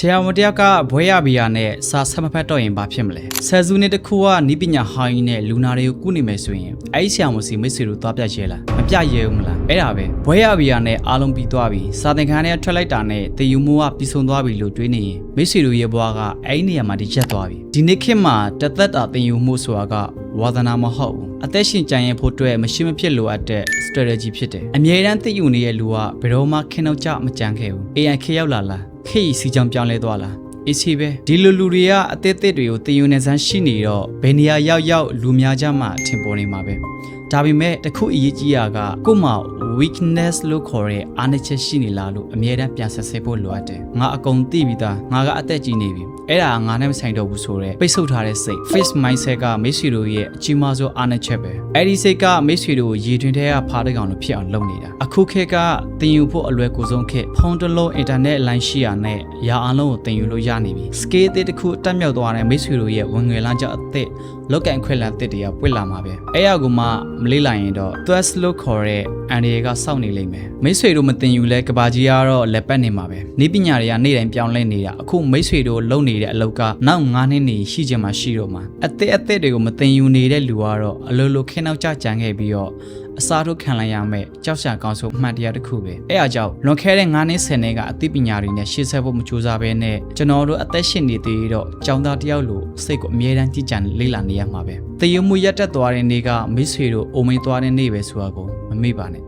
ဆရာမတရားကဘွဲရဘီယာနဲ့စာဆက်မဖက်တော့ရင်ဘာဖြစ်မလဲဆယ်စုနှစ်တစ်ခုကနိပညာဟိုင်းနဲ့လူနာတွေကိုကုနေမယ်ဆိုရင်အဲ့ဒီဆရာမစီမိတ်ဆွေတို့သွားပြရဲလားမပြရဲဘူးမလားအဲ့ဒါပဲဘွဲရဘီယာနဲ့အားလုံးပြီးသွားပြီစာသင်ခန်းထဲထွက်လိုက်တာနဲ့တည်ယူမှုကပြီးဆုံးသွားပြီလို့တွေးနေရင်မိတ်ဆွေတို့ရဲ့ဘွားကအဲ့ဒီနေရာမှာဒီချက်သွားပြီဒီနေ့ခေတ်မှာတသက်တာတည်ယူမှုဆိုတာကဝါသနာမဟုတ်ဘူးအသက်ရှင်ကြံရင်ဖို့အတွက်မရှိမဖြစ်လိုအပ်တဲ့ strategy ဖြစ်တယ်အမြဲတမ်းသိယူနေတဲ့လူကဘယ်တော့မှခင်းတော့ကြမကြံခဲ့ဘူး AI ခေတ်ရောက်လာလားခေတ်စီကြောင်ပြောင်းလဲသွားလားအေးစီပဲဒီလူတွေကအသေးသေးတွေကိုတည်ယူနေစမ်းရှိနေတော့ဘယ်နေရာရောက်လူများကြမှာထင်ပေါ်နေမှာပဲဒါပေမဲ့တခုအရေးကြီးတာကကို့မှာ weakness လို့ခေါ်တဲ့အားနည်းချက်ရှိနေလားလို့အမြဲတမ်းပြန်ဆက်စစ်ဖို့လိုအပ်တယ်ငါအကုန်သိပြီးသားငါကအသက်ကြီးနေပြီအဲ့ဒါငါနဲ့မဆိုင်တော့ဘူးဆိုတော့ပိတ်ဆို့ထားတဲ့စိတ် fixed mindset ကမိတ်ဆွေတို့ရဲ့အကြီးမားဆုံးအားနည်းချက်ပဲအဲ့ဒီစိတ်ကမိတ်ဆွေတို့ရေတွင်ထဲကဖားတကောင်လို့ဖြစ်အောင်လုပ်နေတာအခုခေတ်ကတင်ယူဖို့အလွယ်ကူဆုံးခေတ်ဖုန်းတစ်လုံး internet line ရှိရနဲ့ရာအလုံးကိုတင်ယူလို့ရနေပြီ scale တစ်ခုတက်မြောက်သွားတဲ့မိတ်ဆွေတို့ရဲ့ဝင်ငွေလမ်းကြောင်းအသစ်လောက်ကန်ခွက်လန်တစ်တွေကပွင့်လာမှာပဲအဲ့ရကူမှမလေးလိုက်ရင်တော့ thrust လို့ခေါ်တဲ့အန်ဒီကစောင့်နေလိမ့်မယ်မိတ်ဆွေတို့မတင်ယူလဲကဘာကြီးကတော့လက်ပတ်နေမှာပဲဤပညာတွေကနေ့တိုင်းပြောင်းလဲနေတာအခုမိတ်ဆွေတို့လုပ်နေတဲ့အလုပ်ကနောက်9နှစ်နေရှိချင်မှရှိတော့မှာအသစ်တွေကိုမတင်ယူနေတဲ့လူကတော့အလိုလိုခင်းနောက်ကျကြံခဲ့ပြီးတော့အစားထိုးခံလိုက်ရမယ်ကြောက်ရှာကောင်းဆုံးအမှန်တရားတစ်ခုပဲအဲ့အကြောင်းလွန်ခဲ့တဲ့9နှစ်10နှစ်ကအသိပညာတွေနဲ့ရှေ့ဆက်ဖို့မကြိုးစားဘဲနဲ့ကျွန်တော်တို့အသက်ရှင်နေသေးတော့ကျောင်းသားတယောက်လိုစိတ်ကိုအမြဲတမ်းကြည်ကြံလေ့လာနေရမှာပဲတည်ယူမှုရက်တက်သွားတဲ့နေ့ကမိတ်ဆွေတို့အိုမင်းသွားတဲ့နေ့ပဲဆိုတာကိုမမေ့ပါနဲ့